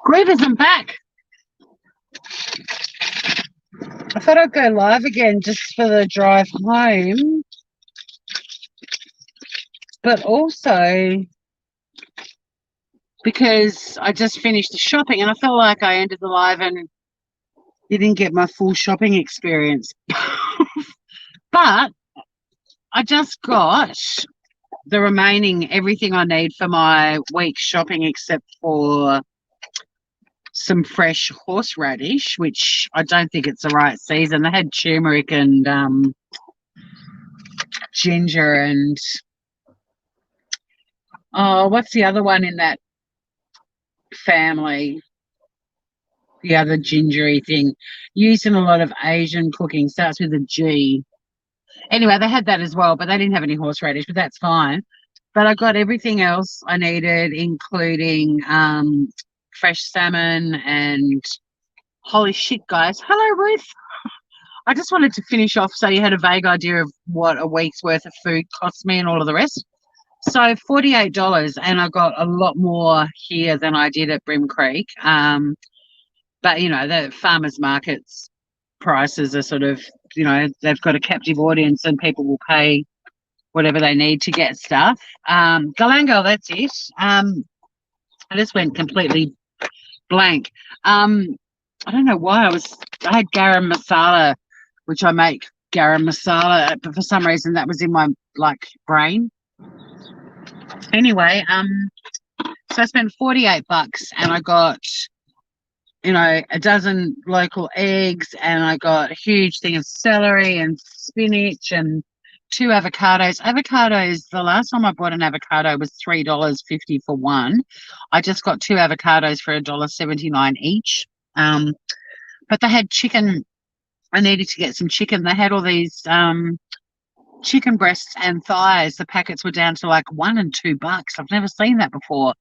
Grievous, I'm back. I thought I'd go live again just for the drive home, but also because I just finished the shopping and I felt like I ended the live and didn't get my full shopping experience. But I just got the remaining everything I need for my week's shopping except for some fresh horseradish, which I don't think it's the right season. They had turmeric and ginger and what's the other one in that family? The other gingery thing used in a lot of Asian cooking starts with a G. Anyway, they had that as well, but they didn't have any horseradish, but that's fine. But I got everything else I needed, including fresh salmon and holy shit, guys. Hello, Ruth. I just wanted to finish off so you had a vague idea of what a week's worth of food costs me and all of the rest. So $48, and I got a lot more here than I did at Brim Creek. But the farmers markets prices are sort of, they've got a captive audience and people will pay whatever they need to get stuff. Galangal, that's it. I just went completely blank. I don't know why I had garam masala, which I make garam masala, but for some reason that was in my brain. Anyway, so I spent $48 and I got a dozen local eggs, and I got a huge thing of celery and spinach and 2 avocados. Avocados, the last time I bought an avocado was $3.50 for one. I just got 2 avocados for $1.79 each. But they had chicken. I needed to get some chicken. They had all these chicken breasts and thighs. The packets were down to like $1 and $2. I've never seen that before.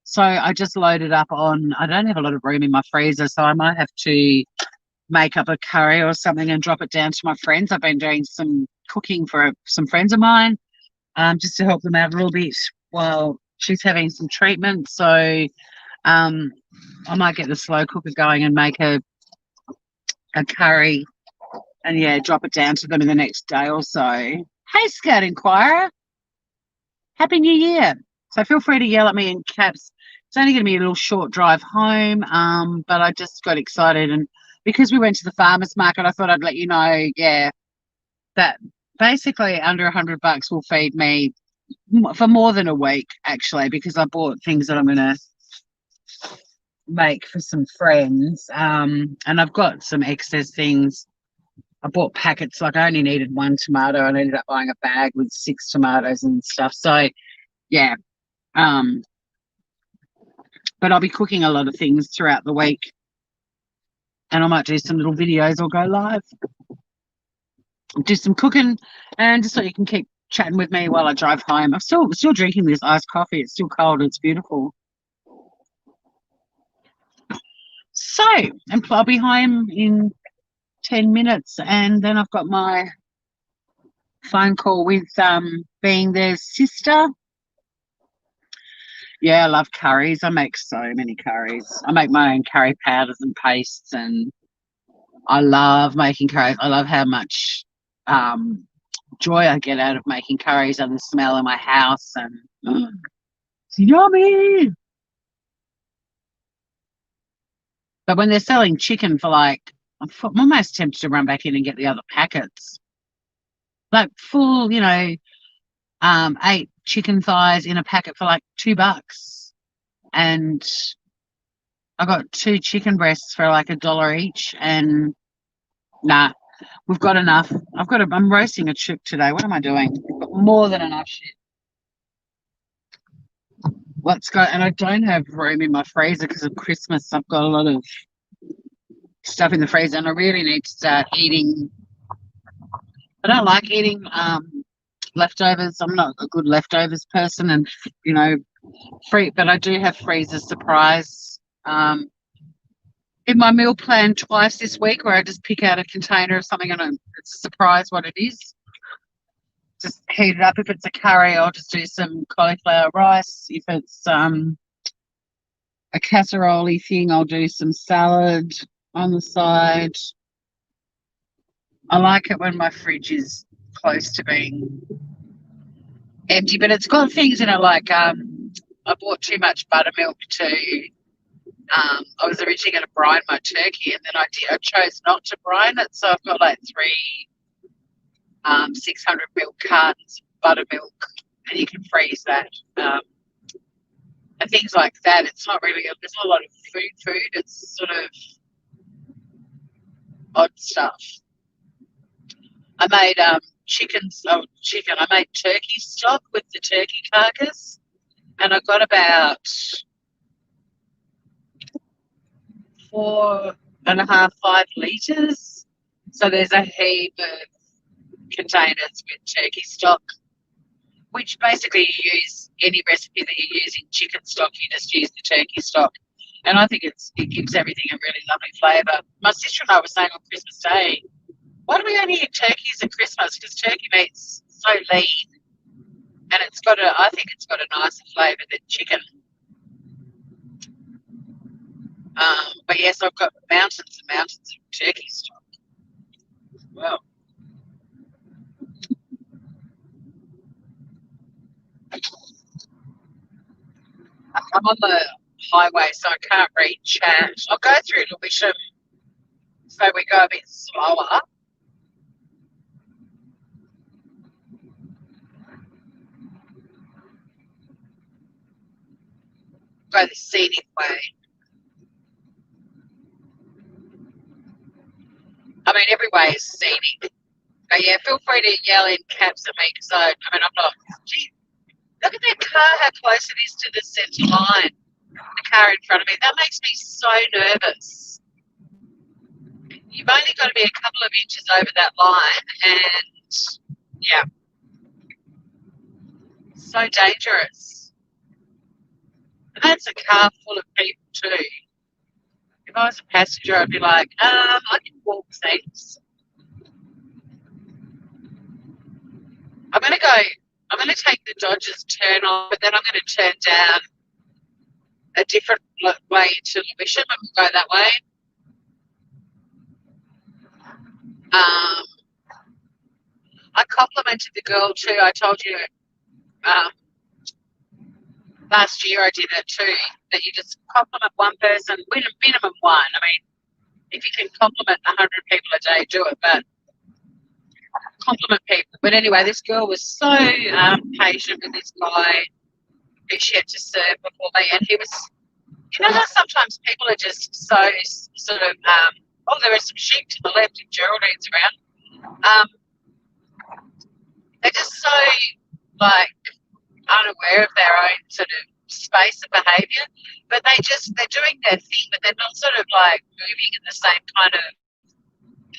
So I just loaded up on, I don't have a lot of room in my freezer, so I might have to make up a curry or something and drop it down to my friends. I've been doing some cooking for some friends of mine, just to help them out a little bit while she's having some treatment. So I might get the slow cooker going and make a curry and, drop it down to them in the next day or so. Hey, Scout Inquirer. Happy New Year. So feel free to yell at me in caps. It's only going to be a little short drive home, but I just got excited. And because we went to the farmers market, I thought I'd let you know, that basically under $100 will feed me for more than a week, actually, because I bought things that I'm going to make for some friends. And I've got some excess things. I bought packets, I only needed 1 tomato and I ended up buying a bag with 6 tomatoes and stuff. So, yeah. But I'll be cooking a lot of things throughout the week, and I might do some little videos or go live, do some cooking, and just so you can keep chatting with me while I drive home. I'm still drinking this iced coffee. It's still cold. It's beautiful. So, and I'll be home in 10 minutes, and then I've got my phone call with being their sister. Yeah, I love curries. I make so many curries. I make my own curry powders and pastes, and I love making curries. I love how much joy I get out of making curries and the smell in my house, and it's yummy. But when they're selling chicken for I'm almost tempted to run back in and get the other packets. Like full, 8 chicken thighs in a packet for $2. And I got 2 chicken breasts for $1 each. And nah, we've got enough. I'm roasting a chook today. What am I doing? I've got more than enough shit. Let's go. And I don't have room in my freezer because of Christmas. I've got a lot of stuff in the freezer, and I really need to start eating. I don't like eating leftovers. I'm not a good leftovers person, and but I do have freezer surprise in my meal plan twice this week, where I just pick out a container of something and it's a surprise what it is. Just heat it up. If it's a curry, I'll just do some cauliflower rice. If it's a casserole thing. I'll do some salad on the side. I like it when my fridge is close to being empty, but it's got things in it like I bought too much buttermilk too. I was originally going to brine my turkey, and then I chose not to brine it, so I've got like three 600 ml cartons of buttermilk, and you can freeze that. And things like that. It's not really, there's not a lot of food. It's sort of odd stuff. I made chicken. I made turkey stock with the turkey carcass, and I got about 4.5, 5 litres. So there's a heap of containers with turkey stock, which basically you use any recipe that you use in chicken stock, you just use the turkey stock. And I think it gives everything a really lovely flavour. My sister and I were saying on Christmas Day, why do we only eat turkeys at Christmas? Because turkey meat's so lean, and I think it's got a nicer flavour than chicken. But yes, I've got mountains and mountains of turkey stock as well. I'm on the highway, so I can't read chat. I'll go through Lewisham, so we go a bit slower. Go the scenic way. I mean, every way is scenic. But yeah, feel free to yell in caps at me because I'm not. Gee, look at that car, how close it is to the centre line. The car in front of me. That makes me so nervous. You've only got to be a couple of inches over that line, and yeah, so dangerous. And that's a car full of people too. If I was a passenger, I'd be like, I can walk, thanks. I'm going to take the Dodgers turn off, but then I'm going to turn down a different way to Lewisham and go that way. I complimented the girl too. I told you last year I did it too, that you just compliment one person, minimum one. I mean, if you can compliment 100 people a day, do it, but compliment people. But anyway, this girl was so patient with this guy who she had to serve before me, and he was, you know how sometimes people are just so sort of, there are some sheep to the left and Geraldine's around. They're just so, like, unaware of their own sort of space and behaviour, but they're doing their thing, but they're not sort of like moving in the same kind of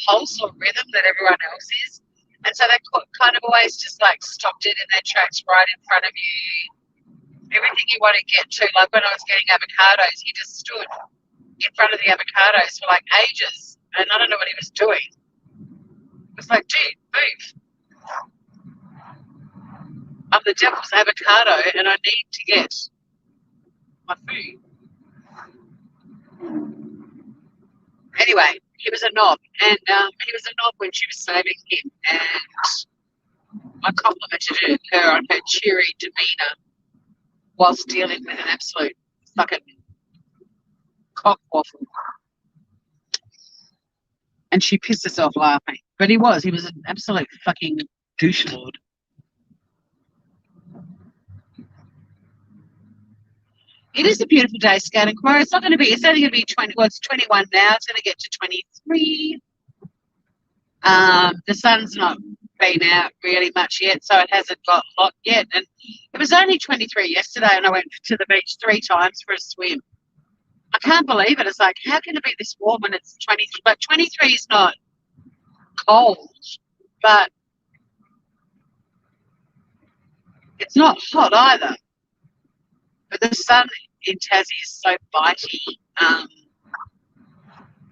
pulse or rhythm that everyone else is. And so they kind of always just like stopped it in their tracks right in front of you. Everything you want to get to, like when I was getting avocados, he just stood in front of the avocados for like ages, and I don't know what he was doing. It was like, dude, move. I'm the devil's avocado and I need to get my food. Anyway, he was a knob, and he was a knob when she was saving him, and I complimented her on her cheery demeanour whilst dealing with an absolute fucking cockwaffle. And she pissed herself laughing. But he was an absolute fucking douche lord. It is a beautiful day, Scout Crow. It's only going to be 20, well, it's 21 now. It's going to get to 23. The sun's not been out really much yet, so it hasn't got hot yet. And it was only 23 yesterday, and I went to the beach 3 times for a swim. I can't believe it. It's like, how can it be this warm when it's 23? But 23 is not cold, but it's not hot either. But the sun in Tassie is so bitey.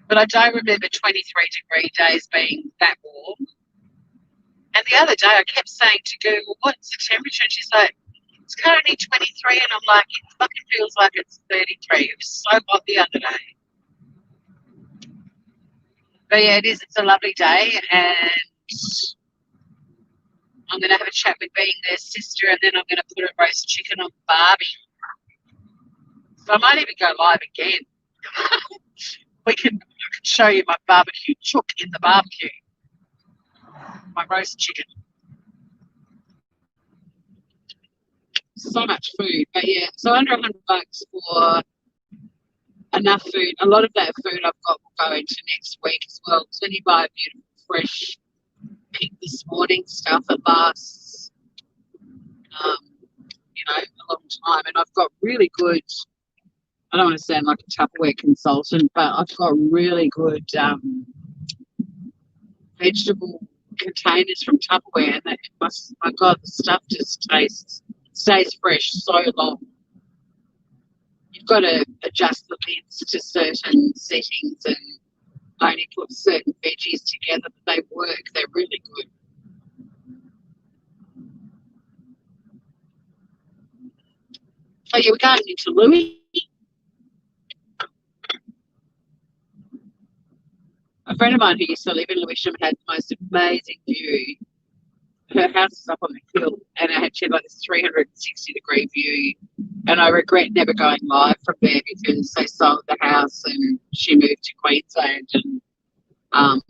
But I don't remember 23-degree days being that warm. And the other day I kept saying to Google, what's the temperature? And she's like, It's currently 23, and I'm like, it fucking feels like it's 33. It was so hot the other day. But yeah, it is. It's a lovely day, and I'm going to have a chat with being their sister, and then I'm going to put a roast chicken on Barbie. So I might even go live again. I can show you my barbecue chook in the barbecue. My roast chicken. So much food, but yeah, so under $100 for enough food. A lot of that food I've got will go into next week as well. So when you buy a beautiful fresh pick this morning stuff, it lasts a long time. And I've got really good, I don't want to sound like a Tupperware consultant, but I've got really good vegetable containers from Tupperware, and my God, the stuff just stays fresh so long. You've got to adjust the lids to certain settings and only put certain veggies together, but they work. They're really good. So yeah, we're going into Louis. A friend of mine who used to live in Lewisham had the most amazing view. Her house is up on the hill, and she had like this 360-degree view. And I regret never going live from there because they sold the house and she moved to Queensland. And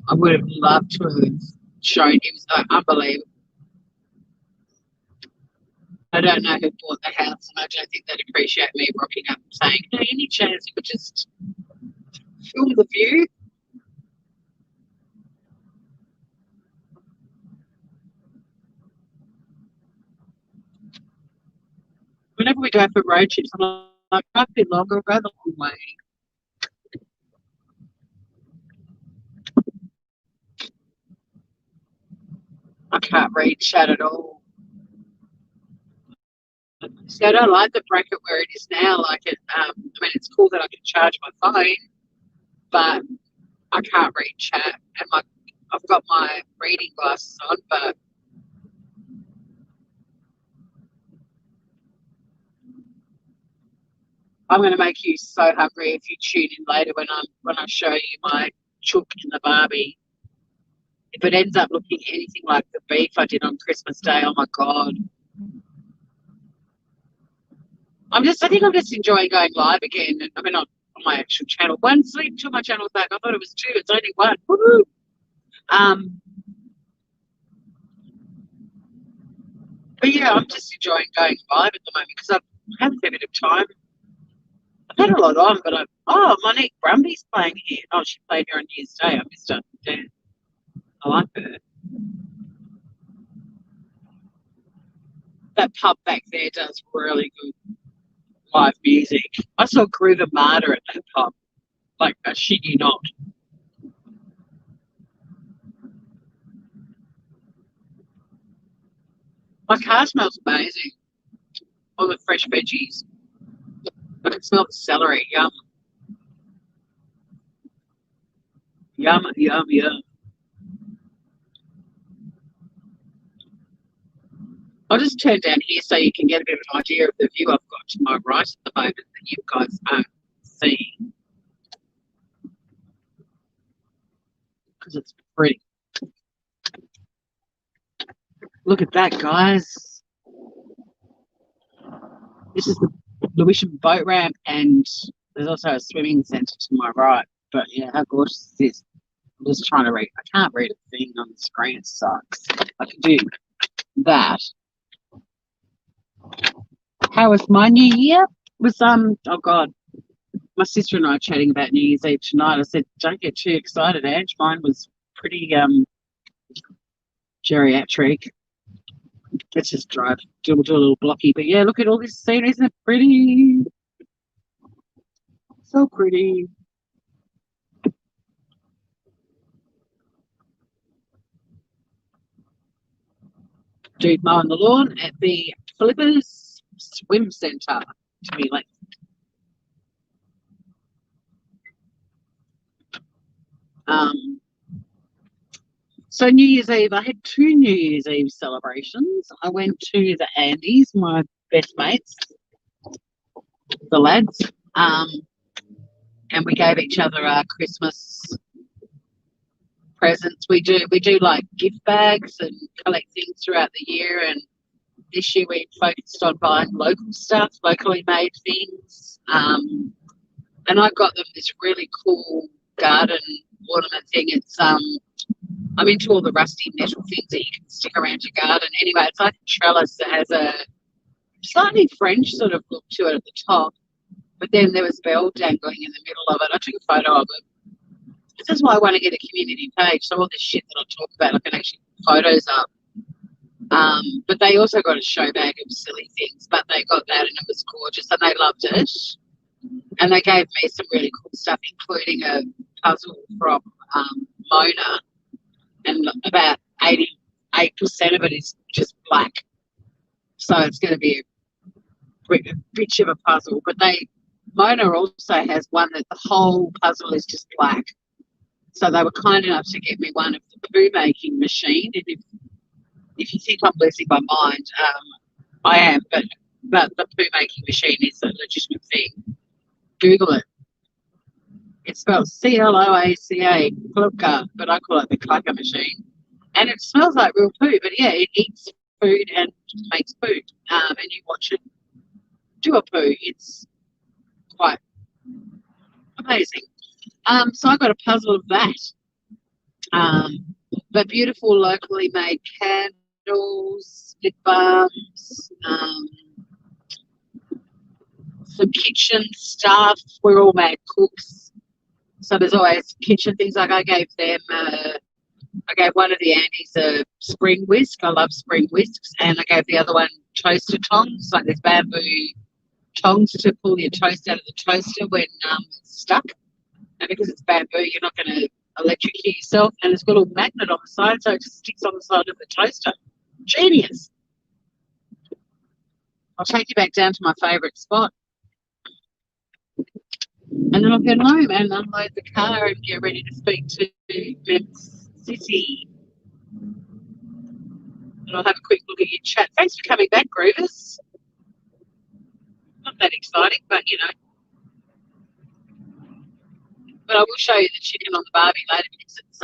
I would have loved to have shown. It was unbelievable. I don't know who bought the house, and I don't think they'd appreciate me rocking up and saying, "Hey, any chance you could just film the view?" Whenever we go for road trips, I'm like, "Drive a bit longer, go the long way." I can't read chat at all. See, I don't like the bracket where it is now. Like I mean, it's cool that I can charge my phone, but I can't read chat, and I've got my reading glasses on, but I'm going to make you so hungry if you tune in later when I show you my chook in the Barbie. If it ends up looking anything like the beef I did on Christmas Day, oh my God. I think I'm just enjoying going live again. I mean, on my actual channel. One sleep till my channel's back. I thought it was two. It's only one. Woo-hoo. But yeah, I'm just enjoying going live at the moment because I've had a bit of time. I've had a lot on, but Monique Brumby's playing here. Oh, she played here on New Year's Day. I missed her. Yeah. I like her. That pub back there does really good live music. I saw Groove Armada at that pub. Like, I shit you not. My car smells amazing. All the fresh veggies. I can smell the celery. Yum. Yum, yum, yum. I'll just turn down here so you can get a bit of an idea of the view I've got to my right at the moment that you guys aren't seeing. Because it's pretty. Look at that, guys. This is the Lewisham boat ramp, and there's also a swimming centre to my right. But yeah, how gorgeous is this? I'm just trying to read. I can't read a thing on the screen. It sucks. I can do that. How was my New Year? Was oh God, my sister and I are chatting about New Year's Eve tonight. I said, don't get too excited, Ange. Mine was pretty geriatric. Let's just do a little blocky. But yeah, look at all this scenery. Isn't it pretty? So pretty. Dude mowing the lawn at the Flippers Swim Centre to be like. So New Year's Eve, I had two New Year's Eve celebrations. I went to the Andes. My best mates, the lads. And we gave each other our Christmas presents. We do like gift bags and collect things throughout the year. And this year we focused on buying local stuff, locally made things. And I got them this really cool garden ornament thing. It's I'm into all the rusty metal things that you can stick around your garden. Anyway, it's like a trellis that has a slightly French sort of look to it at the top, but then there was bell dangling in the middle of it. I took a photo of it. This is why I want to get a community page, so all this shit that I talk about, I can actually put photos up. But they also got a show bag of silly things, but they got that and it was gorgeous and they loved it. And they gave me some really cool stuff, including a puzzle from Mona, and about 88% of it is just black. So it's going to be a bit of a puzzle. But Mona also has one that the whole puzzle is just black. So they were kind enough to get me one of the poo making machine. And if you think I'm losing my mind, I am. But the poo making machine is a legitimate thing. Google it. It's spelled Cloaca, Klubka, but I call it the clacker machine. And it smells like real poo, but yeah, it eats food and makes food. And you watch it do a poo. It's quite amazing. So I got a puzzle of that. But beautiful locally made candles, lip balms, some kitchen stuff. We're all made cooks, so there's always kitchen things. Like I gave one of the Andes a spring whisk. I love spring whisks, and I gave the other one toaster tongs, like there's bamboo tongs to pull your toast out of the toaster when it's stuck. And because it's bamboo, you're not going to electrocute yourself. And it's got a little magnet on the side, so it just sticks on the side of the toaster. Genius. I'll take you back down to my favourite spot. And then I'll get home and unload the car and get ready to speak to Memphis City. And I'll have a quick look at your chat. Thanks for coming back, Groovers. Not that exciting, but you know. But I will show you the chicken on the barbie later because it's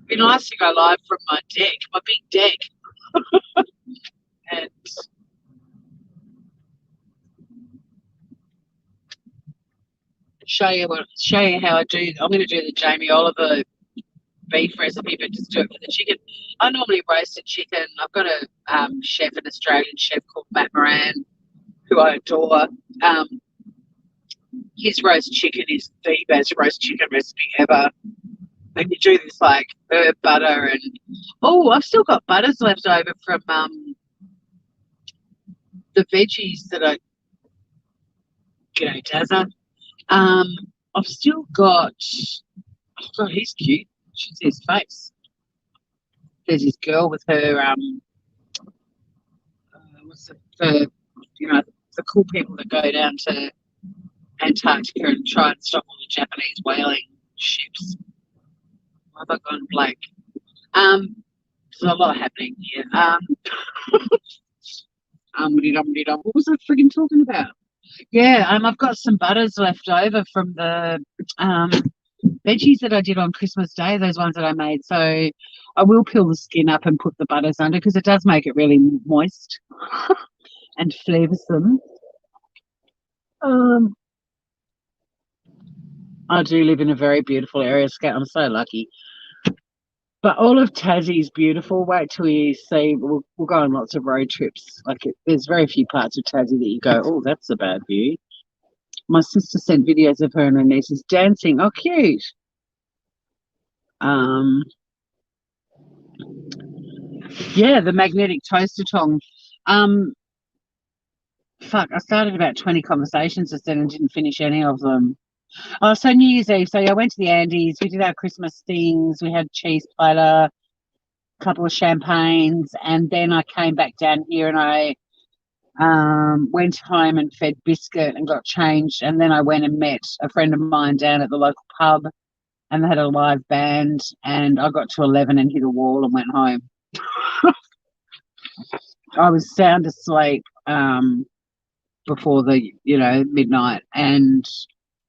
be nice to go live from my deck, my big deck, and show you how I do. I'm going to do the Jamie Oliver beef recipe, but just do it for the chicken. I normally roast a chicken. I've got a chef, an Australian chef called Matt Moran, who I adore. His roast chicken is the best roast chicken recipe ever. And you do this like herb butter and I've still got butters left over from the veggies that I Dazza. I've still got he's cute. She's his face. There's this girl with her the cool people that go down to Antarctica and try and stop all the Japanese whaling ships. I've gone blank. There's a lot happening here. What was I frigging talking about? Yeah, I've got some butters left over from the veggies that I did on Christmas Day, those ones that I made. So I will peel the skin up and put the butters under because it does make it really moist and flavoursome. I do live in a very beautiful area, Scout. I'm so lucky. But all of Tassie is beautiful. Wait till you see. We'll go on lots of road trips. There's very few parts of Tassie that you go, oh, that's a bad view. My sister sent videos of her and her nieces dancing. Oh, cute. Yeah, the magnetic toaster tong. I started about 20 conversations just then and didn't finish any of them. Oh, so New Year's Eve. So I went to the Andes. We did our Christmas things. We had cheese platter, a couple of champagnes, and then I came back down here and I went home and fed Biscuit and got changed. And then I went and met a friend of mine down at the local pub, and they had a live band. And I got to 11 and hit a wall and went home. I was sound asleep before the midnight, and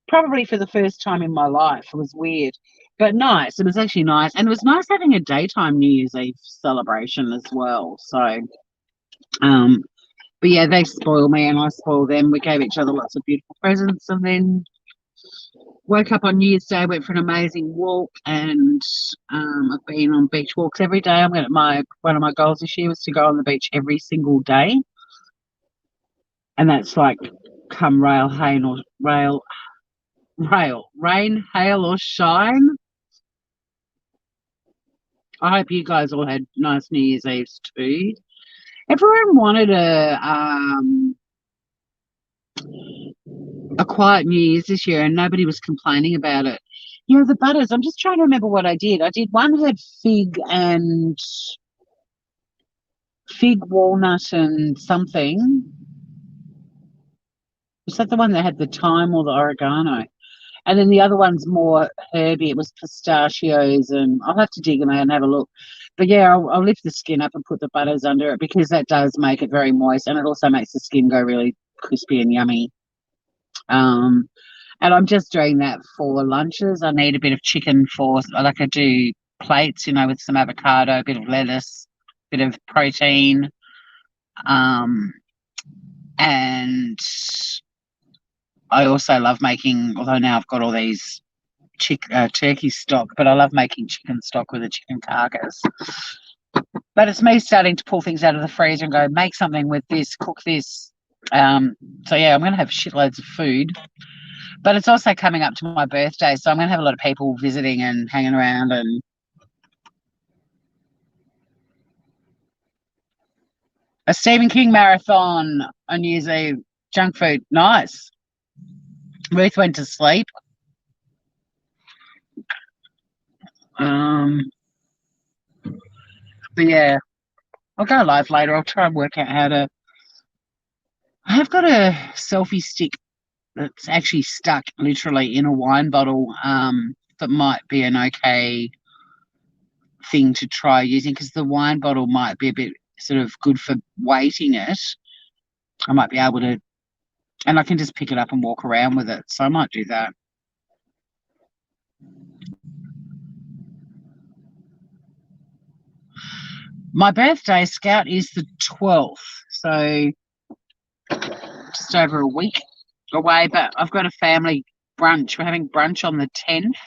probably for the first time in my life. It was weird, but nice. It was actually nice, and it was nice having a daytime New Year's Eve celebration as well. So, um, but yeah, they spoil me and I spoil them. We gave each other lots of beautiful presents, and then woke up on New Year's Day, went for an amazing walk, and I've been on beach walks every day. I'm going to my one of my goals this year was to go on the beach every single day, and that's like come rain, hail or shine. I hope you guys all had nice New Year's Eves too. Everyone wanted a quiet New Year's this year, and nobody was complaining about it. You know, the butters. I'm just trying to remember what I did. I did one had fig, walnut, and something. Was that the one that had the thyme or the oregano? And then the other one's more herby. It was pistachios, and I'll have to dig them out and have a look. But yeah, I'll lift the skin up and put the butters under it because that does make it very moist, and it also makes the skin go really crispy and yummy. Um, and I'm just doing that for lunches. I need a bit of chicken for, like I do plates, with some avocado, a bit of lettuce, bit of protein, and I also love making, although now I've got all these turkey stock, but I love making chicken stock with a chicken carcass. But it's me starting to pull things out of the freezer and go, make something with this, cook this. So yeah, I'm going to have shitloads of food. But it's also coming up to my birthday, so I'm going to have a lot of people visiting and hanging around. And a Stephen King marathon on New Year's Eve, junk food, nice. Ruth went to sleep. But yeah, I'll go live later. I'll try and work out how to. I have got a selfie stick that's actually stuck literally in a wine bottle. That might be an okay thing to try using because the wine bottle might be a bit sort of good for weighting it. I might be able to, and I can just pick it up and walk around with it. So I might do that. My birthday, Scout, is the 12th. So just over a week away, but I've got a family brunch. We're having brunch on the 10th.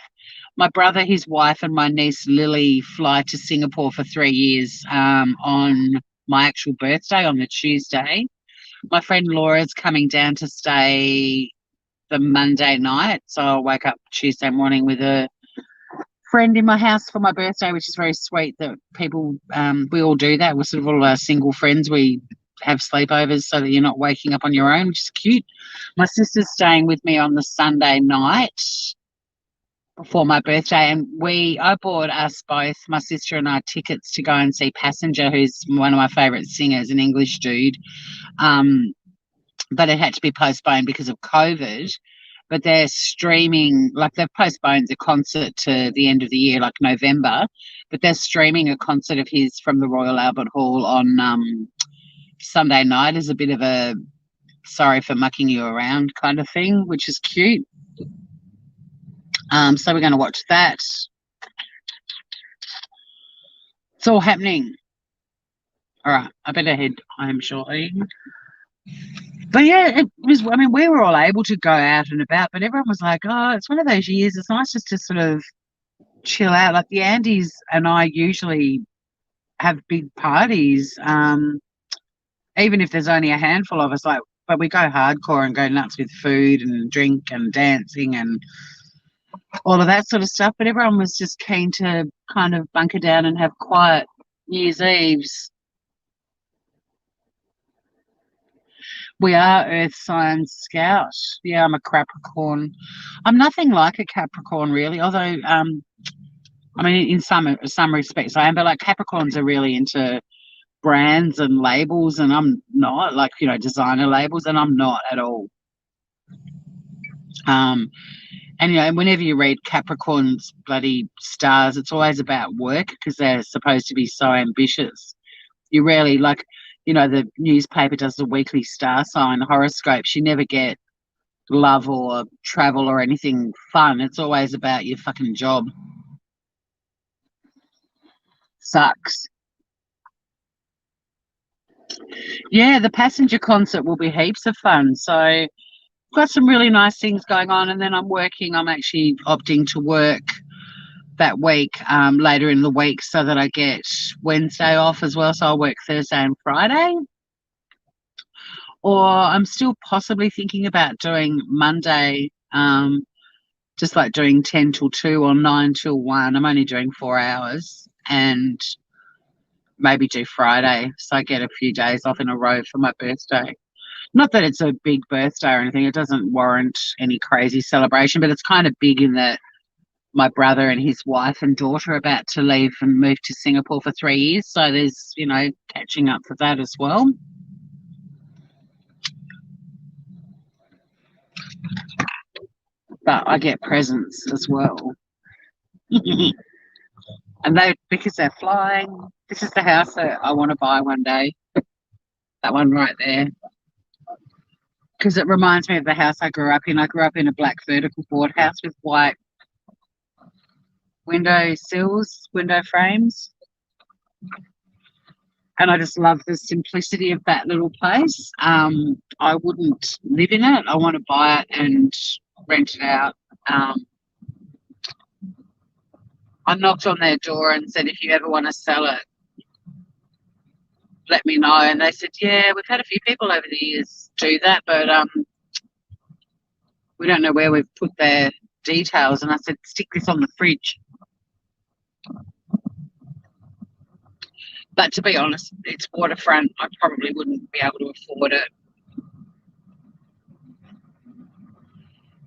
My brother, his wife, and my niece Lily fly to Singapore for 3 years on my actual birthday on the Tuesday. My friend Laura's coming down to stay the Monday night, so I'll wake up Tuesday morning with a friend in my house for my birthday, which is very sweet that people, we all do that. We're sort of all our single friends. We have sleepovers so that you're not waking up on your own, which is cute. My sister's staying with me on the Sunday night before my birthday, and I bought us both, my sister and I, tickets to go and see Passenger, who's one of my favourite singers, an English dude. But it had to be postponed because of COVID. But they're streaming, like they've postponed the concert to the end of the year, like November. But they're streaming a concert of his from the Royal Albert Hall on Sunday night as a bit of a sorry for mucking you around kind of thing, which is cute. So we're going to watch that. It's all happening. All right, I better head home shortly. But yeah, it was, I mean, we were all able to go out and about, but everyone was like, oh, it's one of those years. It's nice just to sort of chill out. Like the Andes and I usually have big parties, even if there's only a handful of us, but we go hardcore and go nuts with food and drink and dancing and all of that sort of stuff. But everyone was just keen to kind of bunker down and have quiet New Year's Eves. We are Earth Signs Scout. Yeah, I'm a Capricorn. I'm nothing like a Capricorn, really, although, I mean, in some respects I am, but like Capricorns are really into brands and labels, and I'm not, like, designer labels, and I'm not at all. And whenever you read Capricorn's bloody stars, it's always about work because they're supposed to be so ambitious. You rarely the newspaper does the weekly star sign horoscopes. You never get love or travel or anything fun. It's always about your fucking job. Sucks. Yeah, the Passenger concert will be heaps of fun. So got some really nice things going on, and then I'm actually opting to work that week, later in the week, so that I get Wednesday off as well. So I'll work Thursday and Friday. Or I'm still possibly thinking about doing Monday, just like doing 10 till 2 or 9 till 1. I'm only doing 4 hours, and maybe do Friday, so I get a few days off in a row for my birthday. Not that it's a big birthday or anything. It doesn't warrant any crazy celebration, but it's kind of big in that my brother and his wife and daughter are about to leave and move to Singapore for 3 years. So there's, catching up for that as well. But I get presents as well. And because they're flying, this is the house that I want to buy one day. That one right there. Because it reminds me of the house I grew up in. I grew up in a black vertical board house with white window sills, window frames. And I just love the simplicity of that little place. I wouldn't live in it. I want to buy it and rent it out. I knocked on their door and said, if you ever want to sell it, let me know. And they said, yeah, we've had a few people over the years do that, but we don't know where we've put their details. And I said, stick this on the fridge. But to be honest, it's waterfront. I probably wouldn't be able to afford it.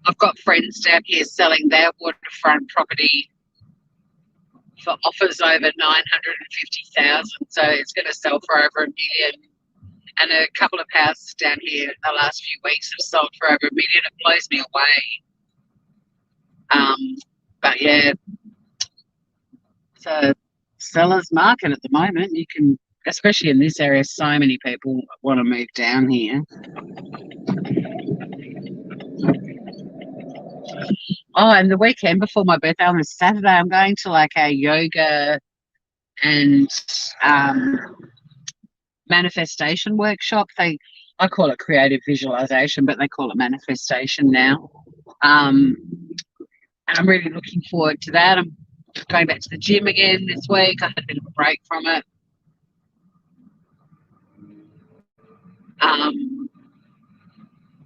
I've got friends down here selling their waterfront property for offers over 950,000. So it's going to sell for over $1 million. And a couple of houses down here in the last few weeks have sold for over $1 million. It blows me away. But yeah, it's a seller's market at the moment. You can, especially in this area, so many people want to move down here. Oh, and the weekend before my birthday on a Saturday, I'm going to like a yoga and manifestation workshop. I call it creative visualization, but they call it manifestation now. And I'm really looking forward to that. I'm going back to the gym again this week. I had a bit of a break from it.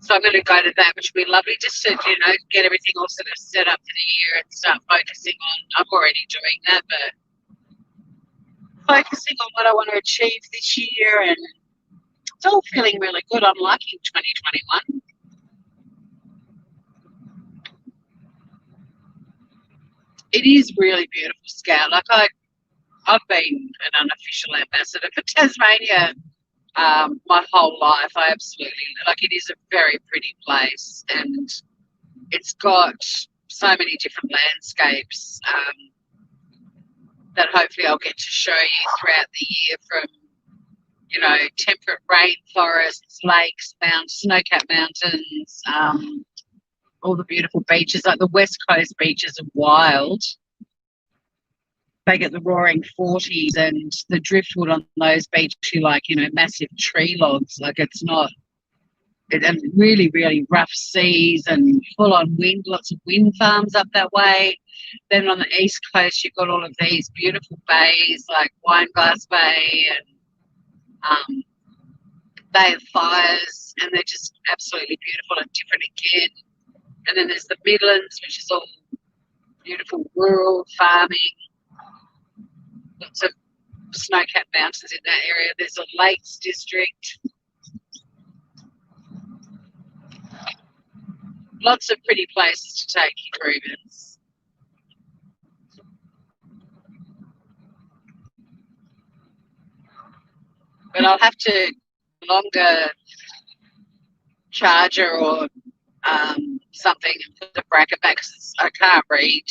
So I'm going to go to that, which will be lovely, just to, get everything all sort of set up for the year and start focusing on, I'm already doing that, but focusing on what I want to achieve this year, and it's all feeling really good. I'm liking 2021. It is really beautiful scale. Like I've been an unofficial ambassador for Tasmania my whole life. I absolutely, it is a very pretty place, and it's got so many different landscapes that hopefully I'll get to show you throughout the year, from temperate rainforests, lakes, snow-capped mountains, all the beautiful beaches. Like the West Coast beaches are wild. They get the roaring 40s, and the driftwood on those beaches, massive tree logs. Like and really, really rough seas and full-on wind, lots of wind farms up that way. Then on the East Coast, you've got all of these beautiful bays like Wineglass Bay and Bay of Fires, and they're just absolutely beautiful and different again. And then there's the Midlands, which is all beautiful rural farming. Lots of snow-capped mountains in that area. There's a lakes district. Lots of pretty places to take you through this. But I'll have to longer charger or something and put the bracket back because I can't read.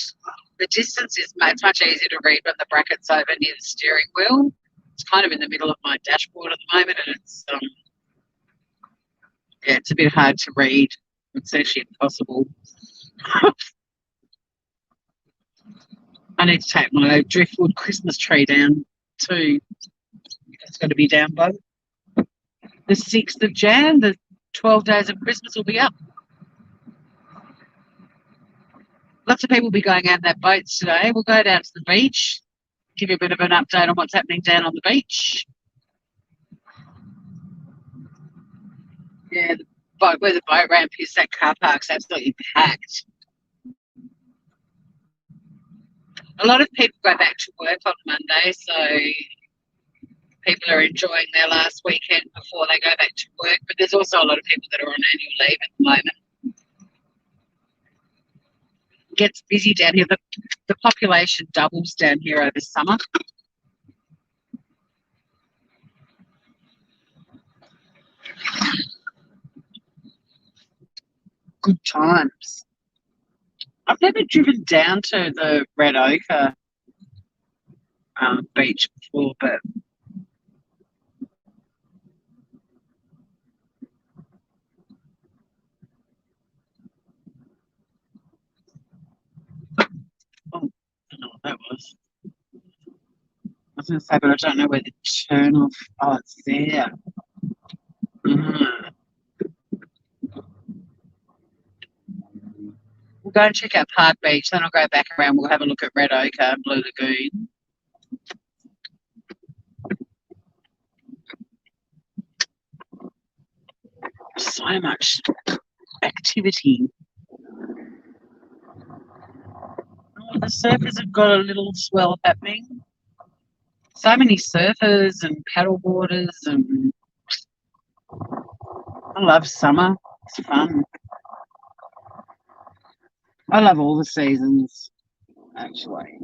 The distance is much easier to read when the bracket's over near the steering wheel. It's kind of in the middle of my dashboard at the moment, and it's yeah, it's a bit hard to read. It's actually impossible. I need to take my driftwood Christmas tree down too. It's going to be down by the 6th of Jan. The 12 days of Christmas will be up. Lots of people will be going out in their boats today. We'll go down to the beach, give you a bit of an update on what's happening down on the beach. Yeah, the boat, where the boat ramp is, that car park's absolutely packed. A lot of people go back to work on Monday, so people are enjoying their last weekend before they go back to work. But there's also a lot of people that are on annual leave at the moment. It gets busy down here. The population doubles down here over summer. Good times. I've never driven down to the Red Ochre beach before, but oh, I don't know what that was. I was going to say, but I don't know where the turn off. Oh, it's there. We'll go and check out Park Beach, then I'll go back around. We'll have a look at Red Ochre and Blue Lagoon. So much activity. Oh, the surfers have got a little swell happening. So many surfers and paddleboarders, and I love summer. It's fun. I love all the seasons, actually.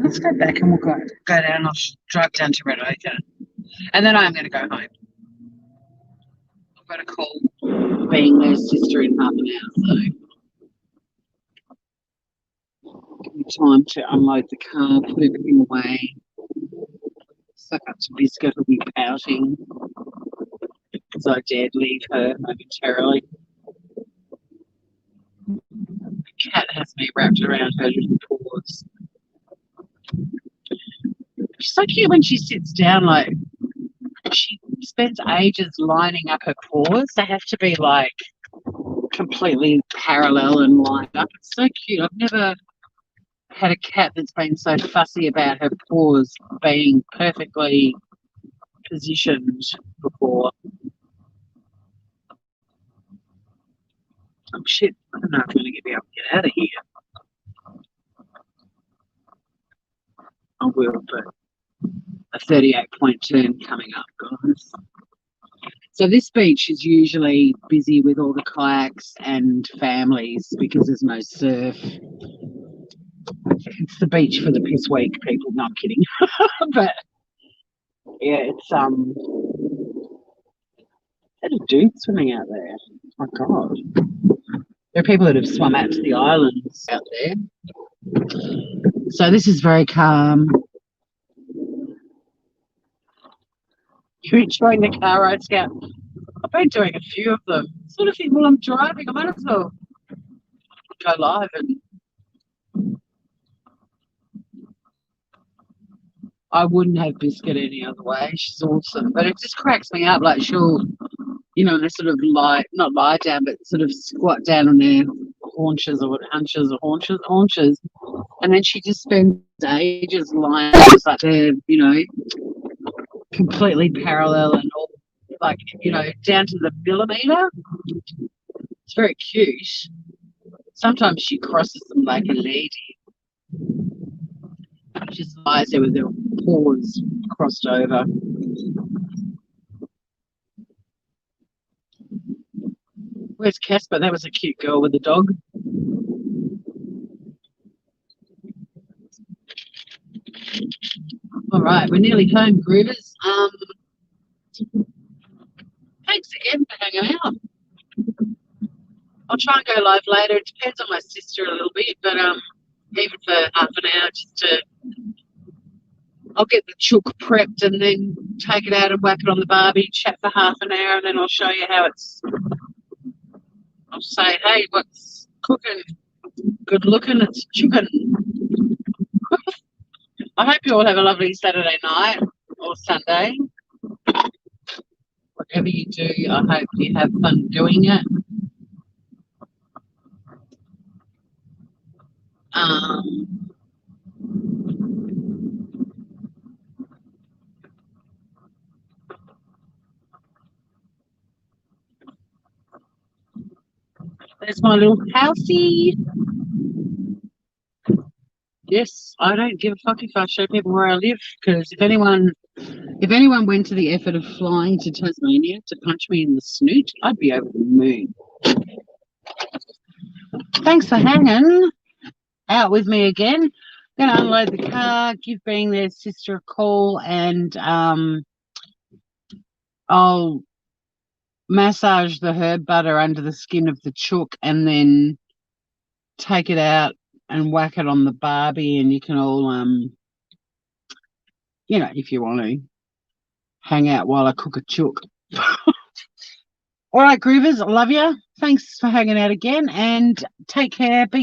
Let's go back and we'll go down. I'll drive down to Red Ochre, and then I'm going to go home. I've got a call being their sister in half an hour, so give me time to unload the car, put everything away. Suck up to Biscuit, who'll be pouting because I dared leave her momentarily. The cat has me wrapped around her little paws. She's so cute when she sits down, like she spends ages lining up her paws. They have to be like completely parallel and lined up. It's so cute. I've never had a cat that's been so fussy about her paws being perfectly positioned before. Oh shit, I don't know if I'm going to be able to get out of here. I will, but a 38-point turn coming up, guys. So this beach is usually busy with all the kayaks and families because there's no surf. It's the beach for the piss weak people. No, I'm kidding. But yeah, it's there's a dude swimming out there. Oh my god. There are people that have swum out to the islands out there. So this is very calm. You're enjoying the car ride, Scout? I've been doing a few of them. Sort of think, well, I'm driving. I might as well go live. And I wouldn't have Biscuit any other way. She's awesome. But it just cracks me up. Like she'll, you know, they sort of not lie down, but sort of squat down on their haunches or haunches. And then she just spends ages lying like they're, you know, completely parallel and all, like, you know, down to the millimetre. It's very cute. Sometimes she crosses them like a lady. She just lies there with her paws crossed over. Where's Casper? That was a cute girl with a dog. All right, we're nearly home, Groovers. Thanks again for hanging out. I'll try and go live later. It depends on my sister a little bit, but even for half an hour, just to I'll get the chook prepped and then take it out and whack it on the barbie, chat for half an hour, and then I'll show you how it's. I'll say, hey, what's cooking? Good looking. It's chicken. I hope you all have a lovely Saturday night or Sunday. Whatever you do, I hope you have fun doing it. There's my little housey. Yes, I don't give a fuck if I show people where I live, because if anyone went to the effort of flying to Tasmania to punch me in the snoot, I'd be over the moon. Thanks for hanging out with me again. Gonna unload the car, give Being Their sister a call, and I'll massage the herb butter under the skin of the chook and then take it out and whack it on the barbie, and you can all if you want to hang out while I cook a chook. All right, Groovers, I love you. Thanks for hanging out again, and take care. Be